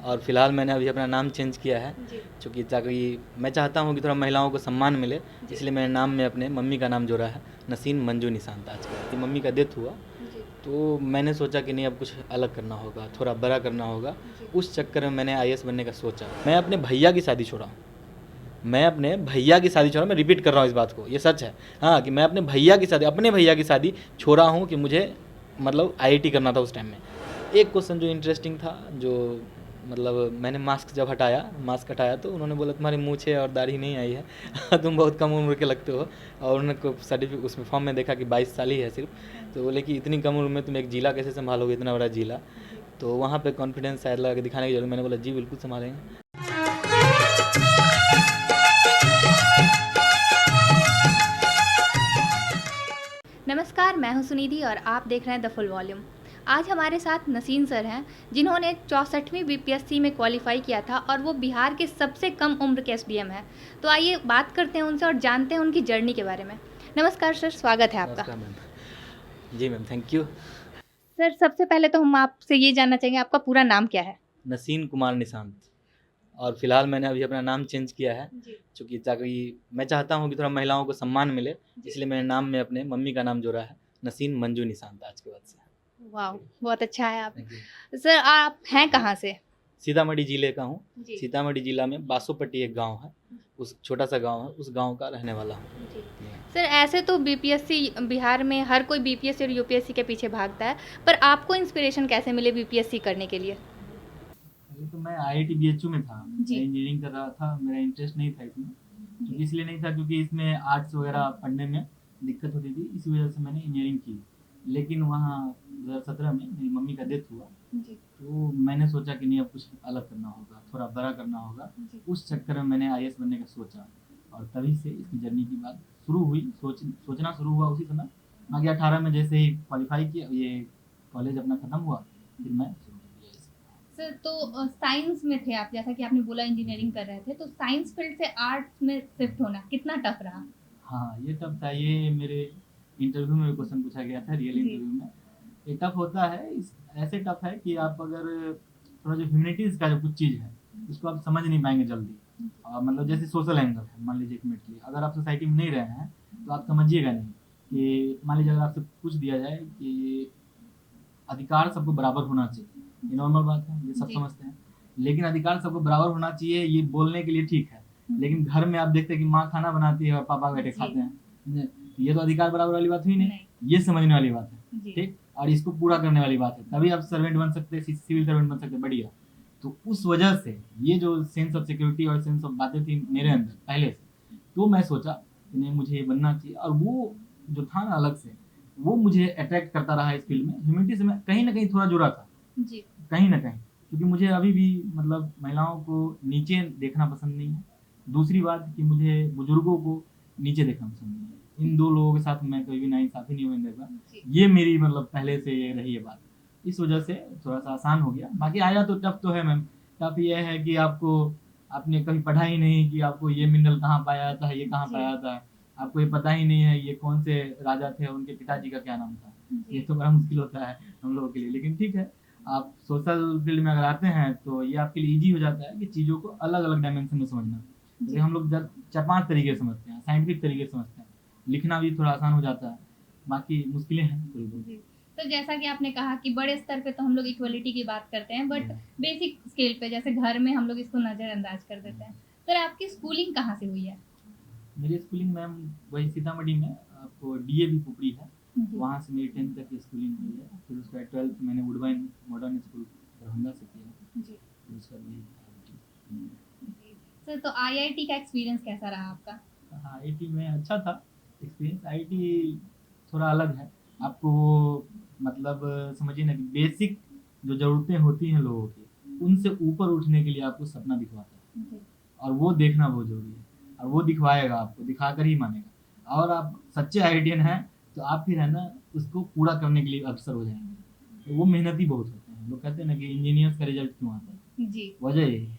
और फिलहाल मैंने अभी अपना नाम चेंज किया है, चूँकि ताकि मैं चाहता हूँ कि थोड़ा महिलाओं को सम्मान मिले, इसलिए मैंने नाम में अपने मम्मी का नाम जोड़ा है, नसीन मंजू निशांत आज के बाद। कि मम्मी का डेथ हुआ तो मैंने सोचा कि नहीं, अब कुछ अलग करना होगा, थोड़ा बड़ा करना होगा। उस चक्कर में मैंने आईएएस बनने का सोचा। मैं अपने भैया की शादी छोड़ा हूँ, मैं अपने भैया की शादी छोड़ा, मैं रिपीट कर रहा हूँ इस बात को, ये सच है। हाँ, कि मैं अपने भैया की शादी छोड़ा हूँ कि मुझे मतलब आईआईटी करना था उस टाइम में। एक क्वेश्चन जो इंटरेस्टिंग था, जो मतलब मैंने मास्क हटाया तो उन्होंने बोला तुम्हारी मूछें और दाढ़ी नहीं आई है तुम बहुत कम उम्र के लगते हो। और उन्होंने सर्टिफिकेट उसमें फॉर्म में देखा कि 22 साल ही है सिर्फ, तो बोले कि इतनी कम उम्र में तुम एक जिला कैसे संभालोगे, इतना बड़ा जिला। तो वहाँ पे कॉन्फिडेंस शायद लगा के दिखाने की जरूरत, मैंने बोला जी बिल्कुल संभालेंगे। नमस्कार, मैं हूं सुनिधि और आप देख रहे हैं द फुल वॉल्यूम। आज हमारे साथ नसीन सर हैं, जिन्होंने 64वीं बीपीएससी में क्वालिफाई किया था और वो बिहार के सबसे कम उम्र के एसडीएम हैं। तो आइए बात करते हैं उनसे और जानते हैं उनकी जर्नी के बारे में। नमस्कार सर, स्वागत है आपका। नमस्कार मैम। जी मैम, थैंक यू। सर, सबसे पहले तो हम आपसे ये जानना चाहेंगे, आपका पूरा नाम क्या है? नसीन कुमार निशांत। और फिलहाल मैंने अभी अपना नाम चेंज किया है, चूँकि ताकि मैं चाहता हूँ कि थोड़ा महिलाओं को सम्मान मिले, इसलिए मैंने नाम में अपने मम्मी का नाम जोड़ा है, नसीन मंजू निशांत आज के बाद से। वाह, बहुत अच्छा है आप। Thank you. सर, आप हैं कहाँ से? सीतामढ़ी जिले का हूँ। जी। सीतामढ़ी जिला में बासोपट्टी एक गांव है, उस छोटा सा गांव है, उस गांव का रहने वाला हूँ। जी। सर, ऐसे तो बीपीएससी बिहार में हर कोई बीपीएससी और यूपीएससी के पीछे भागता है, पर आपको इंस्पिरेशन कैसे मिले बीपीएससी करने के लिए? पहले तो मैं आईआईटी बीएचयू में था, जी। मैं इंजीनियरिंग कर रहा था, मेरा इंटरेस्ट नहीं था इसमें, क्योंकि इसलिए नहीं था क्योंकि इसमें आर्ट्स वगैरह पढ़ने में दिक्कत होती थी, इसी वजह से मैंने इंजीनियरिंग की। लेकिन वहाँ 2017 में मेरी मम्मी का डेथ हुआ, जी। तो मैंने सोचा कि नहीं, अब कुछ अलग करना होगा, थोड़ा बड़ा करना होगा। जी। उस चक्कर में मैंने आईएएस बनने का सोचा, और तभी से इसकी जर्नी की बात शुरू हुई। सोचना शुरू हुआ उसी समय। आगे 18 में जैसे ही क्वालिफाई किया, ये कॉलेज अपना ख़त्म हुआ, फिर मैं शुरू कर दिया इसको। सर, तो साइंस में थे आप, जैसा कि आपने बोला इंजीनियरिंग कर रहे थे, तो साइंस फील्ड से आर्ट्स में शिफ्ट होना कितना टफ रहा? हाँ, ये टफ था। ये मेरे इंटरव्यू में क्वेश्चन पूछा गया था, रियल जी। इंटरव्यू में। ये टफ होता है, इस ऐसे टफ है कि आप अगर थोड़ा जो ह्यूमैनिटीज़ का जो कुछ चीज़ है, उसको आप समझ नहीं पाएंगे जल्दी। मतलब जैसे सोशल एंगल है, मान लीजिए एक मिनट के लिए अगर आप सोसाइटी में नहीं रहे हैं, तो आप समझिएगा नहीं कि मान लीजिए अगर आपसे पूछ दिया जाए कि अधिकार सबको बराबर होना चाहिए, ये नॉर्मल बात है, ये सब जी। समझते हैं। लेकिन अधिकार सबको बराबर होना चाहिए, ये बोलने के लिए ठीक है, लेकिन घर में आप देखते हैं कि माँ खाना बनाती है और पापा बैठे जी। खाते हैं, ये तो अधिकार बराबर वाली बात हुई नहीं। नहीं। ये समझने वाली बात है, जी। ठीक। और इसको पूरा करने वाली बात है, तभी आप सर्वेंट बन सकते हैं, सिविल सर्वेंट बन सकते हैं, बढ़िया। तो उस वजह से ये जो सेंस ऑफ सिक्योरिटी और सेंस ऑफ बातें थी मेरे अंदर पहले से, तो मैं सोचा कि नहीं, मुझे ये बनना चाहिए। और वो जो था ना अलग से, वो मुझे अट्रैक्ट करता रहा इस फील्ड में। ह्यूमैनिटी से मैं कहीं ना कहीं थोड़ा जुड़ा था, जी। कहीं ना कहीं, क्योंकि मुझे अभी भी मतलब महिलाओं को नीचे देखना पसंद नहीं है। दूसरी बात कि मुझे बुजुर्गों को नीचे देखना पसंद नहीं है। इन दो लोगों के साथ मैं कभी भी नाइंसाफ़ी नहीं होने देगा। जी। ये मेरी मतलब पहले से ये रही है बात। इस वजह से थोड़ा सा आसान हो गया। बाकी आया तो टफ तो है मैम। टफ ये है कि आपको, आपने कभी पढ़ा ही नहीं कि आपको ये मिनरल कहाँ पाया जाता है, ये कहाँ जी। पाया जाता है। आपको ये पता ही नहीं है ये कौन से राजा थे, उनके पिताजी का क्या नाम था। जी। ये तो बड़ा मुश्किल होता है हम लोगों के लिए, लेकिन ठीक है। आप सोशल फील्ड में अगर आते हैं तो ये आपके लिए ईजी हो जाता है कि चीज़ों को अलग अलग डायमेंशन में समझना। जैसे हम लोग जब 4-5 तरीके से समझते हैं, साइंटिफिक तरीके से समझते हैं, लिखना भी थोड़ा आसान हो जाता है। बाकी मुश्किलें हैं थोड़ी बहुत। जी। तो जैसा कि आपने कहा कि बड़े स्तर पे तो हम लोग इक्वलिटी की बात करते हैं, बट बेसिक स्केल पे जैसे घर में हम लोग इसको नज़रअंदाज कर देते हैं। सर, आपकी स्कूलिंग कहाँ से हुई है? मेरी स्कूलिंग मैम वही सीतामढ़ी में, आपको डीएवी पुपड़ी है, जी। वहाँ से मेरी 10th तक की स्कूलिंग हुई है। फिर उसके बाद 12th मैंने वुडबाइन मॉडर्न स्कूल दरभंगा से किया। जी। फिर उसका भी जी। सर, तो आईआईटी का एक्सपीरियंस कैसा रहा आपका? हाँ, आईआईटी में अच्छा था एक्सपीरियंस। आईआईटी थोड़ा अलग है। आपको वो मतलब समझिए ना कि बेसिक जो ज़रूरतें होती हैं लोगों की, उनसे ऊपर उठने के लिए आपको सपना दिखवाता है, जी। और वो देखना बहुत ज़रूरी है। और वो दिखवाएगा आपको, दिखाकर ही मानेगा। और आप सच्चे आईआईटियन हैं तो आप फिर है ना उसको पूरा करने के लिए अग्रसर हो जाएंगे। तो वो मेहनती बहुत होते हैं। लोग कहते हैं ना कि इंजीनियर्स का रिजल्ट क्यों आता है, जी। वजह यही है।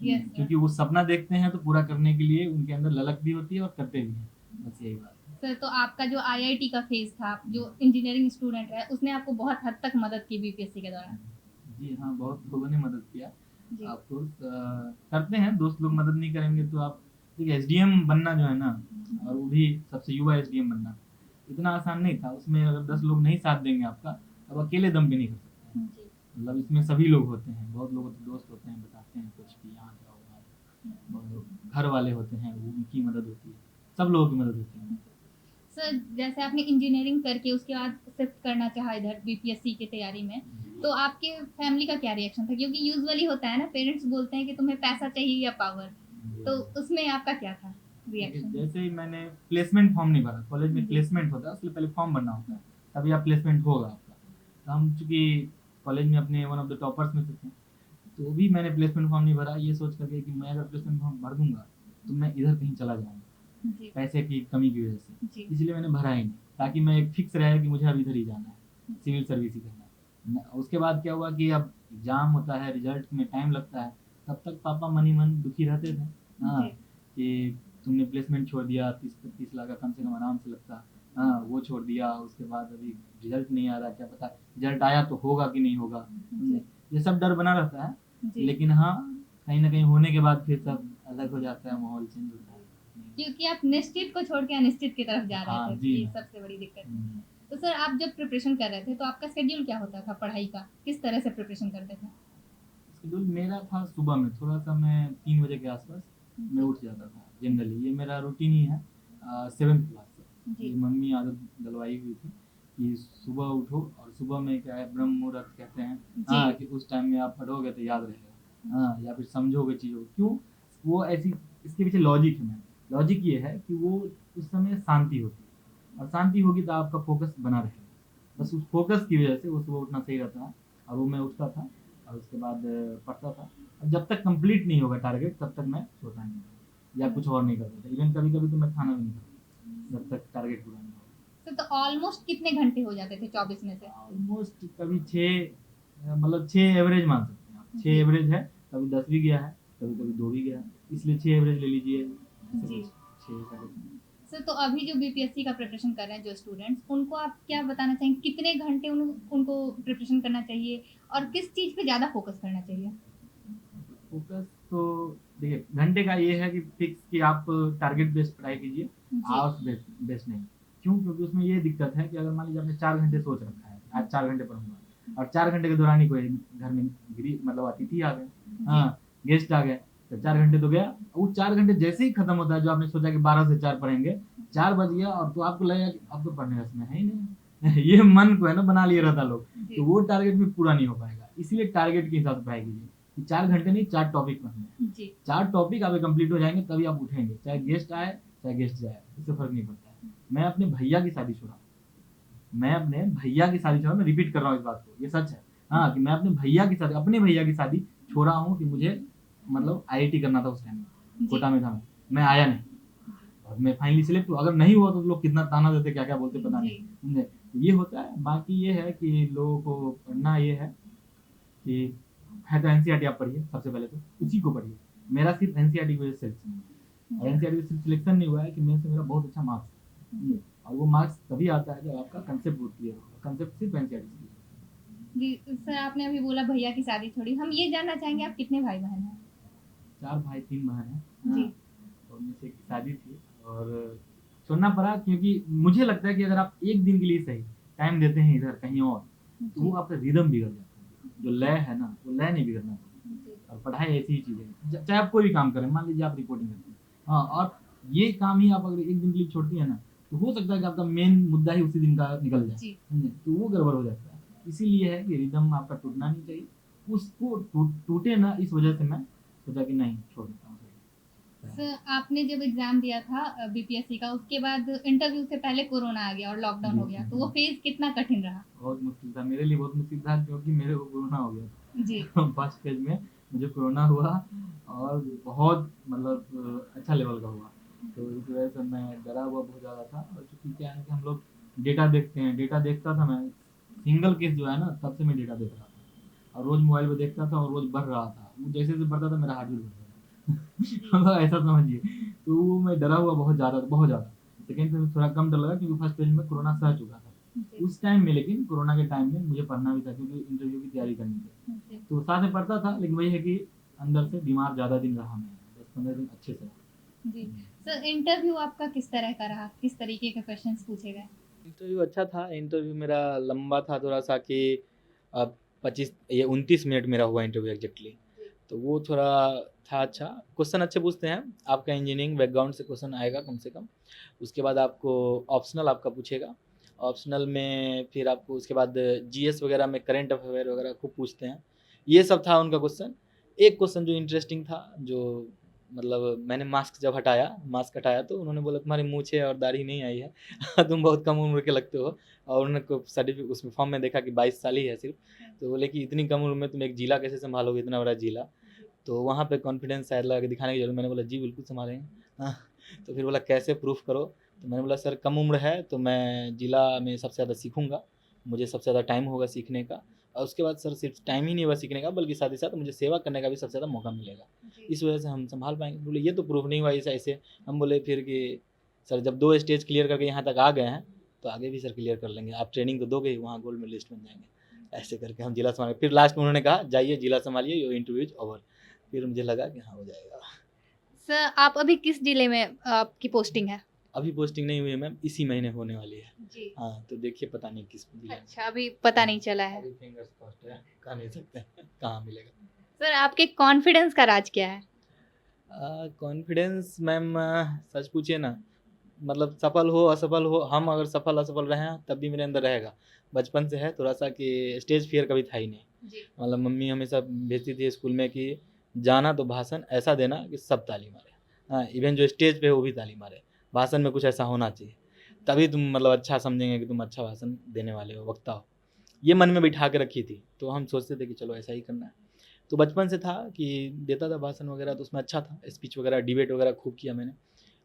Yes sir. क्योंकि वो सपना देखते हैं तो पूरा करने के लिए उनके अंदर ललक भी होती है और करते भी हैं, बस यही बात है। सर, तो आपका जो आईआईटी का फेज था, जो इंजीनियरिंग स्टूडेंट है, उसने आपको बहुत हद तक मदद की बीपीएससी के दौरान? जी हाँ, बहुत लोगों ने मदद किया। जी। ऑफ कोर्स करते हैं, दोस्त लोग मदद नहीं करेंगे तो आप देखिए एसडीएम बनना जो है ना, और वो भी सबसे युवा एसडीएम बनना इतना आसान नहीं था। उसमें अगर 10 लोग नहीं साथ देंगे आपका, अब अकेले दम पे नहीं कर सकते हैं। जी। मतलब इसमें सभी लोग होते हैं, बहुत लोग होते दोस्त होते हैं, बताते हैं कुछ कि यहाँ जाओ और घर वाले होते हैं, वो उनकी मदद होती है, सब लोगों की मदद होती है। सर जैसे आपने इंजीनियरिंग करके उसके बाद शिफ्ट करना चाहा इधर बीपीएससी की तैयारी में, तो आपके फैमिली का क्या रिएक्शन था? क्योंकि यूजुअली होता है ना, पेरेंट्स बोलते हैं कि तुम्हें पैसा चाहिए या पावर, तो उसमें आपका क्या था रिएक्शन? जैसे ही मैंने प्लेसमेंट फॉर्म नहीं भरा, कॉलेज में जी। प्लेसमेंट होता है उसके लिए पहले फॉर्म भरना होता है, तभी आप प्लेसमेंट होगा आपका। तो हम चूंकि कॉलेज में अपने वन ऑफ द टॉपर्स में से थे, तो भी मैंने प्लेसमेंट फॉर्म नहीं भरा, ये सोच करके कि मैं अगर प्लेसमेंट फॉर्म भर दूंगा तो मैं इधर कहीं चला जाऊंगा जी। पैसे की कमी की वजह से, जी। इसलिए मैंने भरा ही नहीं, ताकि मैं एक फिक्स रहे कि मुझे अब इधर ही जाना है, सिविल सर्विस ही करना है। उसके बाद क्या हुआ कि अब एग्जाम होता है, रिजल्ट में टाइम लगता है, तब तक पापा मन ही मन दुखी रहते थे। हाँ, जी। कि तुमने प्लेसमेंट छोड़ दिया, 30-35 लाख का कम से कम आराम से लगता। हाँ, वो छोड़ दिया, उसके बाद अभी रिजल्ट नहीं आ रहा, क्या पता रिजल्ट आया तो होगा कि नहीं होगा, ये सब डर बना रहता है। जी। लेकिन हाँ, कहीं ना कहीं होने के बाद फिर सब अलग हो जाता है, माहौल चेंज होता है। क्योंकि आप निश्चित को छोड़ के अनिश्चित की तरफ जा रहे हाँ थे, जी। ये सबसे बड़ी दिक्कत। तो सर आप जब प्रिपरेशन कर रहे थे तो आपका शेड्यूल क्या होता था पढ़ाई का? किस तरह से प्रिपरेशन करते थे? शेड्यूल मेरा था सुबह में थोड़ा सा, मैं 3 बजे के आसपास मैं उठ जाता था जनरली, ये मेरा रूटीन ही है 7th क्लास से। जी। ये मम्मी आदत डलवाई हुई थी कि सुबह उठो, और सुबह में क्या है ब्रह्म मुहूर्त कहते हैं। जी। हाँ, कि उस टाइम में आप पढ़ोगे तो याद रहेगा। हाँ, या फिर समझोगे चीज़ों को। क्यों वो ऐसी, इसके पीछे लॉजिक है। लॉजिक ये है कि वो उस समय शांति होती है, और शांति होगी तो आपका फोकस बना रहेगा। बस उस फोकस की वजह से वो सुबह उठना सही रहता है। और वो मैं उठता था और उसके बाद पढ़ता था, और जब तक कंप्लीट नहीं होगा टारगेट तब तक मैं सोता नहीं था या कुछ और नहीं करता था। इवन कभी कभी तो मैं खाना भी नहीं खाता जब तक टारगेट पूरा नहीं होगा। तो ऑलमोस्ट कितने घंटे हो जाते थे 24 में से? ऑलमोस्ट कभी 6, मतलब 6 एवरेज मान सकते हैं आप। 6 एवरेज है, कभी 10 भी गया है, कभी कभी 2 भी गया है, इसलिए 6 एवरेज ले लीजिए। जी। 6 सर तो अभी जो बीपीएससी का प्रिपरेशन कर रहे हैं जो स्टूडेंट्स, उनको आप क्या बताना चाहेंगे? कितने घंटे उनको प्रिपरेशन करना चाहिए और किस चीज़ पे ज़्यादा फोकस करना चाहिए? फोकस तो देखिए घंटे का ये है कि फिक्स कि आप टारगेट बेस्ड पढ़ाई कीजिए, जी। आवर्स बेस्ड नहीं। क्यों? क्योंकि उसमें ये दिक्कत है कि अगर मान लीजिए आपने 4 घंटे सोच रखा है, आज 4 घंटे पढ़ूंगा, और 4 घंटे के दौरान ही कोई घर में मतलब अतिथि आ गए, हाँ गेस्ट आ गए, तो 4 घंटे तो गया। वो 4 घंटे जैसे ही खत्म होता है, जो आपने सोचा कि 12 से 4 पढ़ेंगे, 4 बज गया और तो आपको लगेगा कि अब तो पढ़ने का समय है ही नहीं। ये मन को है ना बना लिया रहता लोग, तो वो टारगेट भी पूरा नहीं हो पाएगा। इसीलिए टारगेट के हिसाब से पढ़ाई कीजिए कि 4 घंटे नहीं, 4 टॉपिक पढ़ने हैं। जी। 4 टॉपिक आप कंप्लीट हो जाएंगे तभी आप उठेंगे, चाहे गेस्ट आए चाहे गेस्ट जाए, इससे फर्क नहीं पड़ता है। मैं अपने भैया की शादी छोड़ा, मैं रिपीट कर रहा हूँ इस बात को, ये सच है। हाँ, कि मैं अपने भैया की शादी छोड़ा हूँ कि मुझे मतलब आईआईटी करना था उस टाइम में, कोटा में था मैं आया नहीं, और मैं फाइनली सिलेक्ट हुआ। अगर नहीं हुआ तो लोग कितना ताना देते, क्या क्या बोलते पता नहीं, समझे? ये होता है। बाकी ये है कि लोगों को पढ़ना ये है कि है तो एनसीईआरटी आप पढ़िए, सबसे पहले तो उसी को पढ़िए। मेरा सिर्फ एनसीईआरटी की वजह से सिलेक्शन हुआ, और एनसीईआरटी में सिर्फ सिलेक्शन नहीं हुआ है कि मेरे से मेरा बहुत अच्छा मार्क्स है, और वो मार्क्स तभी आता है जब आपका कंसेप्ट बहुत क्लियर होगा। कंसेप्ट सिर्फ एनसीईआरटी से। जी सर आपने अभी बोला भैया की शादी छोड़ी, हम ये जानना चाहेंगे आप कितने भाई बहन हैं? 4 भाई 3 बहन हैं। जी। और उनमें से एक की शादी थी और छोड़ना पड़ा, क्योंकि मुझे लगता है कि अगर आप एक दिन के लिए सही टाइम देते हैं इधर कहीं और, तो वो आपका रिदम बिगड़ जाता है। जो लय है ना, वो लय नहीं बिगड़ना चाहिए। और पढ़ाई ऐसी ही चीज़ है, चाहे आप कोई भी काम करें, मान लीजिए आप रिपोर्टिंग करते हैं, हाँ, और ये काम ही आप अगर एक दिन के लिए छोड़ती है ना, तो हो सकता है कि आपका मेन मुद्दा ही उसी दिन का निकल जाए, समझे? तो वो गड़बड़ हो जाता है। इसीलिए है कि रिदम आपका टूटना नहीं चाहिए। उसको टूटे ना, इस वजह से मैं सोचा कि नहीं, छोड़ देता हूँ। सर आपने जब एग्जाम दिया था बीपीएससी का, उसके बाद इंटरव्यू से पहले कोरोना आ गया और लॉकडाउन हो गया, तो वो फेज कितना कठिन रहा? बहुत मुश्किल था मेरे लिए, बहुत मुश्किल था, क्योंकि मेरे को कोरोना हो गया जी। फर्स्ट फेज में मुझे कोरोना हुआ, और बहुत मतलब अच्छा लेवल का हुआ। तो इस वजह से मैं डरा हुआ बहुत ज़्यादा था। और चूँकि क्या है कि हम लोग डेटा देखते हैं, डेटा देखता था मैं, सिंगल केस जो है ना, तब से मैं डेटा देख रहा था, और रोज़ मोबाइल पे देखता था, और रोज़ बढ़ रहा था। वो जैसे जैसे बढ़ता था मेरा हार्ट बीट बढ़ता था। मतलब ऐसा समझिए। तो वो मैं डरा हुआ बहुत ज़्यादा, बहुत ज़्यादा। सेकेंड फेज में थोड़ा कम डर लगा, क्योंकि फर्स्ट फेज में कोरोना सह चुका था उस टाइम में। लेकिन कोरोना के टाइम में मुझे पढ़ना भी था, क्योंकि इंटरव्यू की तैयारी करनी थी, तो साथ में पढ़ता था। लेकिन वही है कि अंदर से बीमार ज़्यादा दिन रहा मैं, 10-15 दिन अच्छे से रहा। जी। सर इंटरव्यू आपका किस तरह का रहा? किस तरीके के क्वेश्चंस पूछे गए? इंटरव्यू अच्छा था, इंटरव्यू मेरा लंबा था थोड़ा सा कि 29 मिनट मेरा हुआ इंटरव्यू एग्जैक्टली। तो वो थोड़ा था अच्छा, क्वेश्चन अच्छे पूछते हैं, आपका इंजीनियरिंग बैकग्राउंड से क्वेश्चन आएगा कम से कम। उसके बाद आपको ऑप्शनल आपका पूछेगा, ऑप्शनल में फिर आपको उसके बाद जीएस वगैरह में करंट अफेयर वगैरह खूब पूछते हैं। ये सब था उनका क्वेश्चन। एक क्वेश्चन जो इंटरेस्टिंग था, जो मतलब मैंने मास्क हटाया तो उन्होंने बोला तुम्हारी मूछें और दाढ़ी नहीं आई है तुम बहुत कम उम्र के लगते हो। और उन्होंने सर्टिफिकेट उसमें फॉर्म में देखा कि 22 साल ही है सिर्फ, तो बोले कि इतनी कम उम्र में तुम एक जिला कैसे संभालोगे, इतना बड़ा जिला। तो वहाँ पे कॉन्फिडेंस शायद लगा के दिखाने की जरूरत, मैंने बोला जी बिल्कुल संभालेंगे। हाँ, तो फिर बोला कैसे प्रूफ करो, तो मैंने बोला सर कम उम्र है तो मैं जिला में सबसे ज़्यादा सीखूंगा, मुझे सबसे ज़्यादा टाइम होगा सीखने का, और उसके बाद सर सिर्फ टाइम ही नहीं होगा सीखने का बल्कि साथ ही साथ मुझे सेवा करने का भी सबसे ज़्यादा मौका मिलेगा, इस वजह से हम संभाल पाएंगे। बोले ये तो प्रूफ नहीं हुआ ऐसे ऐसे। हम बोले फिर कि सर जब 2 स्टेज क्लियर करके यहाँ तक आ गए हैं तो आगे भी सर क्लियर कर लेंगे, आप ट्रेनिंग तो दोगे ही, वहाँ गोल्ड मेडलिस्ट बन जाएंगे। ऐसे करके हम जिला संभाल, फिर लास्ट में उन्होंने कहा जाइए जिला संभालिए, योर इंटरव्यू इज ओवर। फिर मुझे लगा कि हाँ हो जाएगा। सर आप अभी किस जिले में आपकी पोस्टिंग है? अभी पोस्टिंग नहीं हुई है मैम, इसी महीने होने वाली है। जी। हाँ तो देखिए पता नहीं किस जिले में। अच्छा, अभी पता नहीं चला है। अभी फिंगर्स क्रॉस्ड है, कह नहीं सकते कहाँ मिलेगा। सर आपके कॉन्फिडेंस का राज क्या है? कॉन्फिडेंस मैम, सच पूछिए ना, मतलब सफल हो असफल हो, हम अगर सफल असफल रहे हैं तब भी मेरे अंदर रहेगा। बचपन से है थोड़ा सा कि स्टेज फियर कभी था ही नहीं। जी। मतलब मम्मी हमेशा भेजती थी स्कूल में कि जाना तो भाषण ऐसा देना कि सब ताली मारे, हाँ इवन जो स्टेज पे है वो भी ताली मारे, भाषण में कुछ ऐसा होना चाहिए, तभी तुम मतलब अच्छा समझेंगे कि तुम अच्छा भाषण देने वाले हो, वक्ता हो। ये मन में बिठा के रखी थी, तो हम सोचते थे कि चलो ऐसा ही करना है। तो बचपन से था कि देता था भाषण वगैरह, तो उसमें अच्छा था, स्पीच वगैरह डिबेट वगैरह खूब किया मैंने,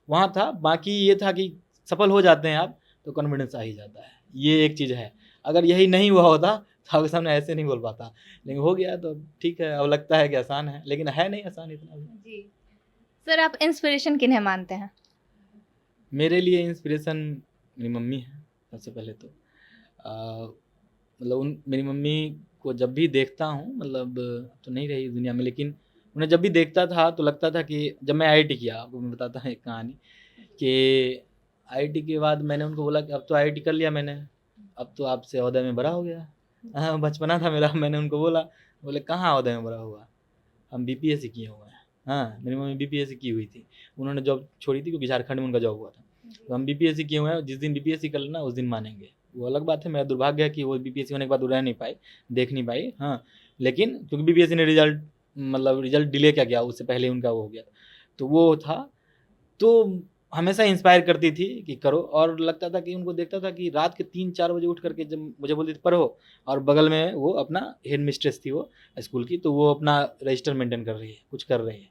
वहाँ था। बाकी ये था कि सफल हो जाते हैं आप तो कॉन्फिडेंस आ ही जाता है, ये एक चीज़ है। अगर यही नहीं हुआ होता तो आपके सामने ऐसे नहीं बोल पाता, लेकिन हो गया तो ठीक है। अब लगता है कि आसान है, लेकिन है नहीं आसान इतना भी। जी। सर आप इंस्पिरेशन किन्हें मानते हैं? मेरे लिए इंस्पिरेशन मेरी मम्मी है सबसे पहले तो। मतलब उन मेरी मम्मी को जब भी देखता हूँ, मतलब तो नहीं रही दुनिया में, लेकिन उन्हें जब भी देखता था तो लगता था कि जब मैं आईआईटी किया, आपको मैं बताता हूँ एक कहानी कि आईआईटी के बाद मैंने उनको बोला कि अब तो आईआईटी कर लिया मैंने, अब तो आपसे ओहदे में बड़ा हो गया। हाँ बचपना था मेरा, मैंने उनको बोला, बोले कहाँ ओहदे में बड़ा हुआ, हम बीपीएससी किए हुए हैं। हाँ मेरी मम्मी बीपीएससी की हुई थी, उन्होंने जॉब छोड़ी थी क्योंकि झारखंड में उनका जॉब हुआ था। तो हम बीपीएससी किए हुए हैं, जिस दिन बीपीएससी कर लेना उस दिन मानेंगे। वो अलग बात है, मेरा दुर्भाग्य है कि वो बीपीएससी होने के बाद रह नहीं पाई, देख नहीं पाई। हाँ लेकिन क्योंकि बीपीएससी ने रिजल्ट डिले क्या किया, उससे पहले उनका वो हो गया, तो वो था। तो हमेशा इंस्पायर करती थी कि करो, और लगता था कि उनको देखता था कि रात के 3-4 बजे उठ करके जब मुझे बोलती थी पढ़ो, और बगल में वो अपना हेड मिस्ट्रेस थी वो स्कूल की, तो वो अपना रजिस्टर मेंटेन कर रही है, कुछ कर रही है।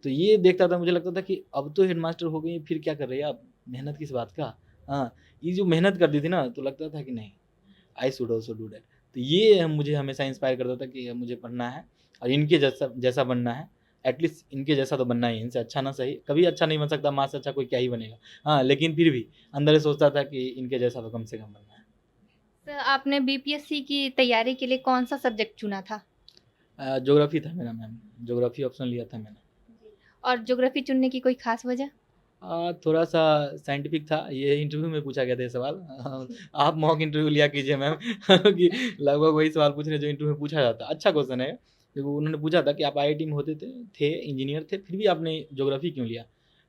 तो ये देखता था, मुझे लगता था कि अब तो हेड मास्टर हो गई, फिर क्या कर रही है आप, मेहनत किस बात का। हाँ ये जो मेहनत करती थी ना, तो लगता था कि नहीं I should also do that. तो ये मुझे हमेशा इंस्पायर करता था कि मुझे पढ़ना है और इनके जैसा जैसा बनना है, एटलीस्ट इनके जैसा तो बनना ही, इनसे अच्छा ना सही, कभी अच्छा नहीं बन सकता, माँ से अच्छा कोई क्या ही बनेगा। हाँ लेकिन फिर भी अंदर से सोचता था कि इनके जैसा तो कम से कम बनना है। सर आपने बीपीएससी की तैयारी के लिए कौन सा सब्जेक्ट चुना था? ज्योग्राफी था मेरा मैम, ज्योग्राफी ऑप्शन लिया था मैंने। और ज्योग्राफी चुनने की कोई खास वजह? थोड़ा सा साइंटिफिक था, ये इंटरव्यू में पूछा गया था ये सवाल। आप मॉक इंटरव्यू लिया कीजिए मैम कि लगभग वही सवाल पूछ रहे जो इंटरव्यू में पूछा जाता। अच्छा क्वेश्चन है, देखो उन्होंने पूछा था कि आप आईआईटी में होते थे इंजीनियर थे, फिर भी आपने ज्योग्राफी क्यों लिया।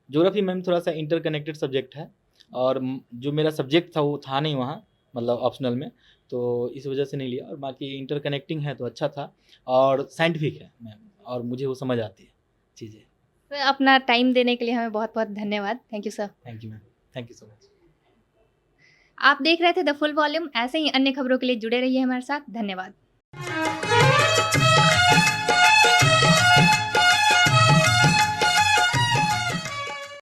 ज्योग्राफी मैम थोड़ा सा इंटरकनेक्टेड सब्जेक्ट है, और जो मेरा सब्जेक्ट था वो था नहीं वहाँ, मतलब ऑप्शनल में, तो इस वजह से नहीं लिया। और बाकी इंटरकनेक्टिंग है तो अच्छा था, और साइंटिफिक है मैम, और मुझे वो समझ आती है चीज़ें। सर अपना टाइम देने के लिए हमें बहुत बहुत धन्यवाद। Thank you sir. Thank you ma'am, thank you so much. आप देख रहे थे द फुल वॉल्यूम। ऐसे ही अन्य खबरों के लिए जुड़े रहिए हमारे साथ। धन्यवाद।